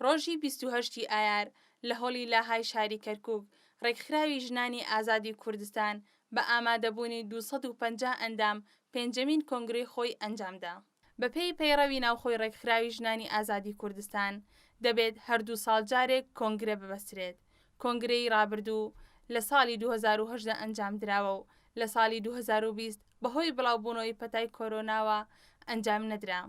ڕۆژی 28 ئایار لە هۆڵی لاهای شاری کەرکووک ڕێکخراوی ژنانی ئازادی کوردستان بە ئامادەبوونی 250 ئەندام پێنجەمین کۆنگرەی خۆی ئەنجامدا. بەپێی پەیڕەوی ناوخۆی ڕێکخراوی ژنانی ئازادی کوردستان دەبێت هەردوو ساڵ جارێک کۆنگرە ببەسترێت. کۆنگرەی ڕابردوو لە ساڵی 2010 ئەنجام دراوە و لە ساڵی 2020 بەهۆی بڵاوبوونەوەی پەتای کۆرۆناوە ئەنجام نەدرا.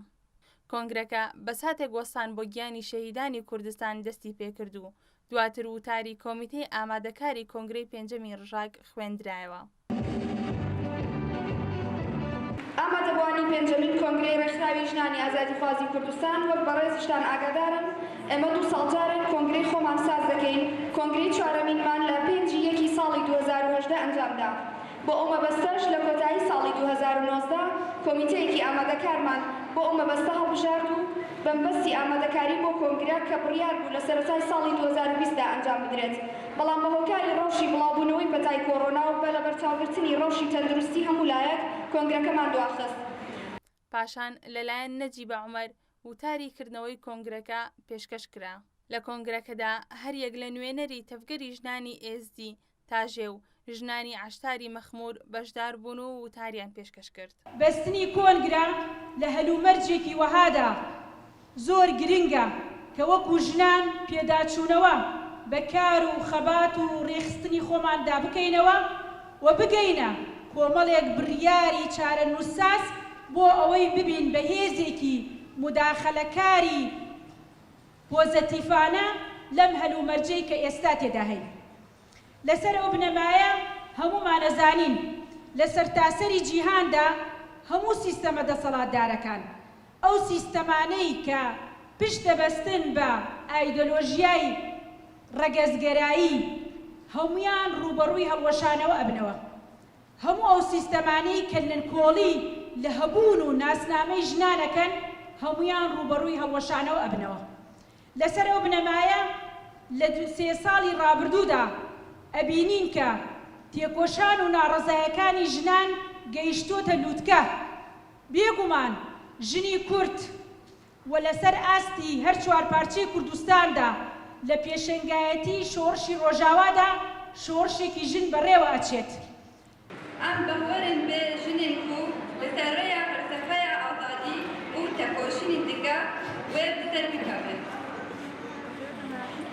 کۆنگرەکە بە ساتێک وەستان بۆ گیانی شەهیدانی کوردستان دەستی پێکرد و دواتر وتاری کۆمیتەی ئامادەکاری کۆنگرەی پێنجەمی ڕژاک خوێندرایەوە. ئامادەبوانی پێنجەمین کۆنگرەی ڕێکخراوی ژنانی ئازادی خوازی کوردستان وەک بەڕێزشتان ئاگادارن ئێمە 2 ساڵ جارێک کۆنگرەی خۆمان ساز دەکەین. کۆنگرەی چوارەمینمان لە 5 ساڵی 2018 ئەنجامدا. بۆ ئەو مەبەستەش لە کۆتایی ساڵی 2019 کۆمیتەیەکی ئامادەکارمان بۆ ئەو مەبەستە هەڵبژارد و بەمبەستی ئامادەکاری بۆ کۆنگرە کە بڕیار بوو لە سەرەتای ساڵی 2020دا ئەنجام بدرێت. بەڵام بە هۆکاری ڕەوشی بڵاوبوونەوەی پەتای کۆڕۆنا و بە لە بەرچاوگرتنی ڕەوشی تەندروستی هەموو لایەک کۆنگرەکەمان دواخست. پاشان لەلایەن نەجیبە عومەر وتاری کردنەوەی کۆنگرەکە پێشکەش کرا. لە کۆنگرەکەدا هەر یەک لە نوێنەری تەفگەری ژنانی ئێزدی تاژێ و ژنانی عەشتاری مەخموور بەشدار بوون و وتاریان پێشکەش کرد. بەستنی کۆنگرە لە هەلومەرجێکی وەهادا زۆر گرنگە کە وەکو ژنان پێداچوونەوە بە کار و خەبات و ڕێخستنی خۆماندا بکەینەوە و بگەینە کۆمەڵێک بڕیاری چارەنووساس بۆ ئەوەی ببین بە هێزێکی مداخەلەکاری پۆزەتیفانە لەم هەلومەرجەی کە ئێستا تێدا هەین. لەسەر ئەو بنەمایە هەموومان ئەزانین لە سەرتاسەری جیهاندا هەموو سیستەمە دەسەڵاتدارەکان ئەو سیستەمانەی کە پشت دەبەستن بە ئایدۆلۆژیای ڕەگەزگەرایی هەمویان ڕوبەڕووی هەڵوەشانەوە ئەبنەوە. هەموو ئەو سیستەمانەی کە لەنکۆڵی لە هەبوون و ناسنامەی ژنانەکەن هەمویان ڕوبەڕووی هەڵوەشانەوە ئەبنەوە. لەسەر ئەو بنەمایە لە 3 ساڵی ڕابردوودا ئەبینین کە تێکۆشان و ناڕەزایەکانی ژنان گەیشتۆتە لووتکە. بێگومان ژنی کورد و لەسەر ئاستی هەر 4 پارچەی کوردستاندا لە پێشەنگایەتی شۆڕشی ڕۆژاوادا شۆڕشێکی ژن بەڕێوە ئەچێت. ئەم بەهۆرن بێ ژنێک و لەسەر ڕێیا فەلسەفەیە ئازادی و تەکۆشینی دیکە وێ بسەر بکەوێت.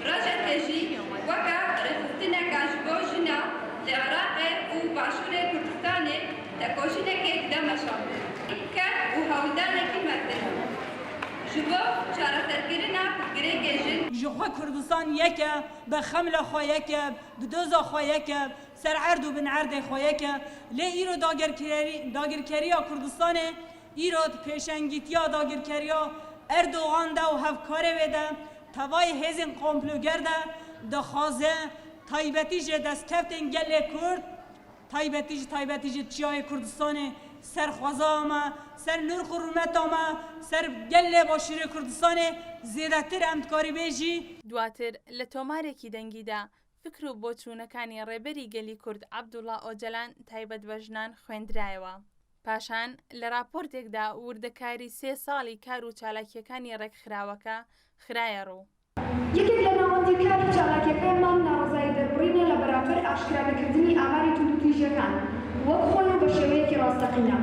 ڕەشە پێشی وەکە ڕێخستنێکاش بۆ ژنە لە عێراقێ و باشوورێ کوردستانێ تەکۆشینێکێک دەمەشاندێت کە و هەوڵدانێکی مەردن ji bo çareserkirina pirgirêkê jin ji xwe Kurdistan yeke bi xemla xwe yeke bi doza xwe yeke ser erd û bin erdê xwe yeke lê îro dagirkeriya Kurdistanê îro pêşengîtiya dagirkeriya Erdogan de û hevkarê wê de tevayê hêzên komploger de dixwaze taybetî jê destkeftên gelê Kurd taybetî jê Çiyayê Kurdistanê serxweza me ser nirx û rûmeta me ser gelê başûrê Kurdistanê zêdetir em dikarîbê jî. دواتر لە تۆمارێکی دەنگیدا فکر و بۆچوونەکانی ڕێبەری گەلی کورد عەبدوڵڵا ئۆجەلان تایبەت بە ژنان خوێندرایەوە. پاشان لە راپۆرتێکدا وردەکاری 3 ساڵی کار و چالاکیەکانی ڕێکخراوەکە خرایە ڕوو. یەکێک لە ناوەندی کار و چالاکیەکانمان ناڕەزایی دەربڕینە لە بەرامبەر ئاشکرانەکردنی ئاماری توندوتیژەکان وەک خۆی و بە شێوەیەکی ڕاستەقینە.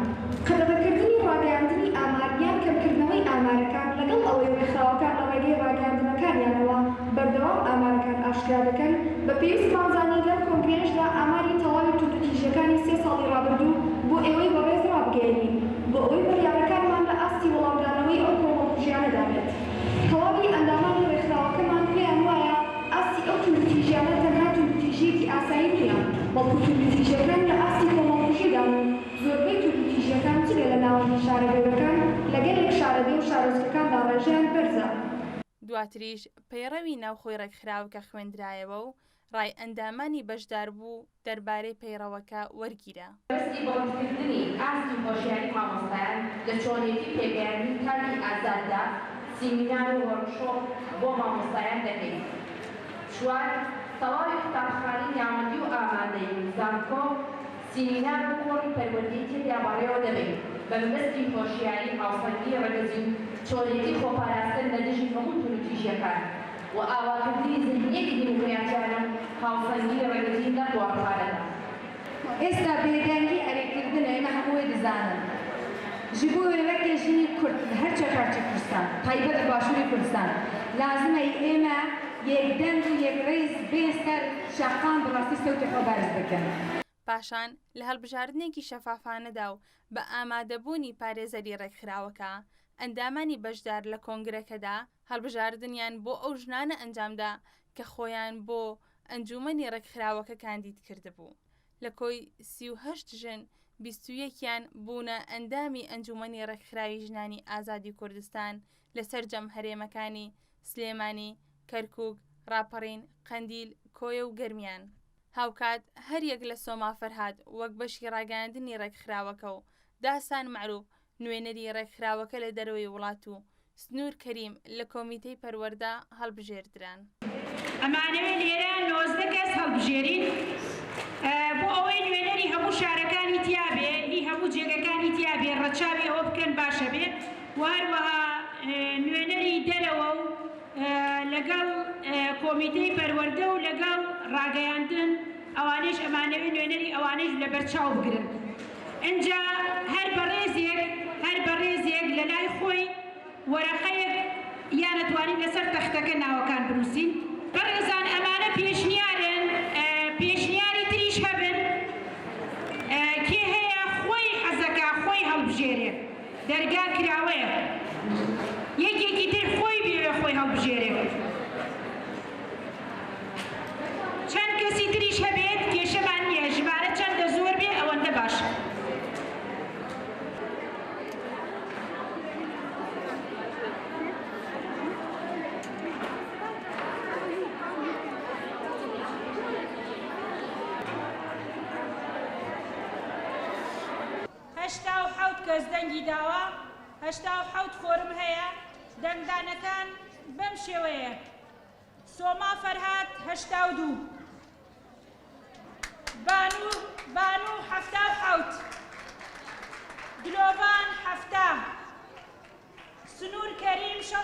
قەدەغەکردنی ڕاگەیاندنی ئاماریان کەمکردنەوەی ئامارەکان لەگەڵ ئەوەی ڕێکخراوەکان لە ڕێگەی ڕاگەیاندنەکانیانەوە بەردەوام ئامارەکان ئاشکرا دەکەن بە پێویستمان زانی لەم کۆنگرێشدا ئاماری تەواوی توندوتیژەکانی 3 ساڵی ڕابردوو بۆ ئێوەی بەڕێز ڕابگەیەنین بۆ ئەوەی بڕیارەکانمان لە ئاستی وەڵامدانەوەی ئەو کۆمەڵکوژیانەدا بێت. تەواوی ئەندامانی ڕێکخراوەکەمان پێیان وایە ئاستی ئەو توندوتیژیانە تەنها توندوتیژیەکی ئاسایی نییە بەڵکو توندوتیژەکان لە ئاستی کۆمەڵکوژیدان و زۆربەی توندوتیژەکان جگە لە ناوەندی شارەگەورەکان لە گەلێک شارەدێ و شارۆچکەکاندا ڕێژەیان بەرزە. دواتریش پەیڕەوی ناوخۆی ڕێکخراوەکە خوێندرایەوە و ڕای ئەندامانی بەشدار بوو دەربارەی پەیڕەوەکە وەرگیرە. بەستی بەڵگرتنی ئاستی هۆشیاری مامۆستایان لە چۆنێتی پێگەیاندنی کاری ئازاددا سیمینار و وەرکشۆپ بۆ مامۆستایان دەکەین. 4 تەواوی قوتابخانەی ناوەندی و ئامادەی زانکۆ سیمینار و کۆڕی پەروەردەی تێدا بەڕێوە دەبێت بە مەبەستی هۆشیاری هاوسەنگی ڕەگەزی و چۆنێتی خۆپاراستن لە دژی هەموو توندوتیژیەکان و ئاواکردنی زیندنیەکی دیموکراتیانە هاوسەنگی ڕێگەزین لە قوارخانەدا. ئێستا بێدەنگی ئەرێکردن ئێمە هەمووی دەزانن. ji bo wêvekê jinî Kurd li her çeqerçe Kurdistan, taybet li başûrê Kurdistan, lazim e ême yekdeng û yekrêz bên ser şeqan bi rastî sewtê xwe berz bikin. پاشان لە هەڵبژاردنێکی شەفافانەدا و بە ئامادەبوونی پارێزەری ڕێکخراوەکە ئەندامانی بەشدار لە کۆنگرەکەدا هەڵبژاردنیان بۆ ئەو ژنانە ئەنجامدا کە خۆیان بۆ ئەنجومەنی ڕێکخراوەکە کاندید کردبوو. لە کۆی 38 ژن 21یان بوونە ئەندامی ئەنجومەنی ڕێکخراوی ژنانی ئازادی کوردستان لەسەر جەمهەرێمەکانی سلێمانی، کەرکووک، ڕاپەڕین، قەندیل، کۆیە و گەرمیان. هاوکات هەر یەک لە سۆما فەرهاد وەک بەشی ڕاگەاندنی ڕێکخراوەکە و داسان معروف نوێنەری ڕێکخراوەکە لە دەرەوەی وڵات و سنوور کەریم لە کۆمیتەی پەروەردە هەڵبژێردران. ئەمانەوێ لێرە 19 کەس هەڵبژێرین بۆ ئەوەی نوێنەری هەموو شارەکانی تیابێ هی هەموو جێگەکانی تیابێ ڕەچاوی ئەوە بکەن باشە بێت و هەروەها نوێنەری دەرەوە و لەگەڵ کۆمیتەی پەروەردە و لەگەڵ ڕاگەیاندن ئەوانەش ئەمانەوێ نوێنەری ئەوانەش لە بەرچاو بگرن. ئەنجا هەر بەڕێزێک لە لای خۆی وەرەقەیەک یان ئەتوانین لەسەر تەختەکە ناوەکان بنووسین. بەڕێزان ئەمانە پێشنیارن، پێشنیاری تریش هەبن کێ هەیە خۆی حەزەکە خۆی هەڵبژێرێ دەرگا کراوەیە یەکێکی تر خۆی بێوێ خۆی هەڵبژێرێ. چەند کەسی تریش هەبێت کێشەمان نییە، ژمارە چەندە زۆر بێ ئەوەندە باشە. هەشتا و حەوت کەس دەنگی داوە، 87 فۆرم هەیە. دەنگدانەکان بەم شێوەیە: سۆما فەرهاد 82، بانوو 77، دلۆڤان 70، سنوور کەریم 69،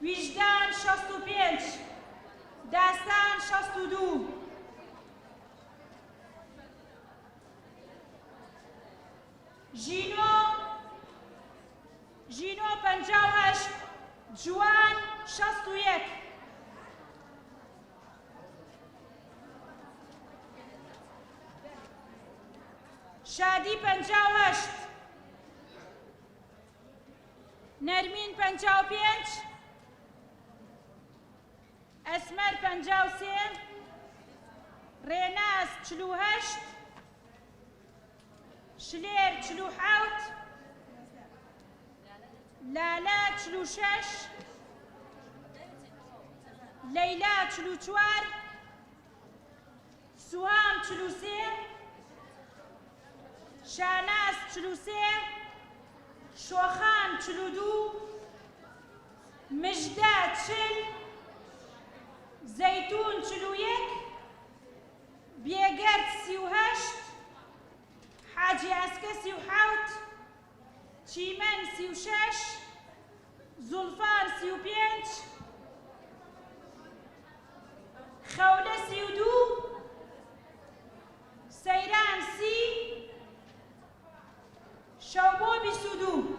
ویژدان 65، داستان 62، ژینۆ 58، جوان 61، شادی 58، نەرمین 55، ئەسمەر 53، ڕێناز 48، شلێر 47، لالا 46، لەیلا 44، سوهام 43، شاناز 43، شۆخان 42، مژدە 40، زەیتون 41، بێگەرد 38، حاجی ئەسکە 37، چیمەن 36، زولفار 35، خەولە 32، سەیران 30، شەوبۆ 22.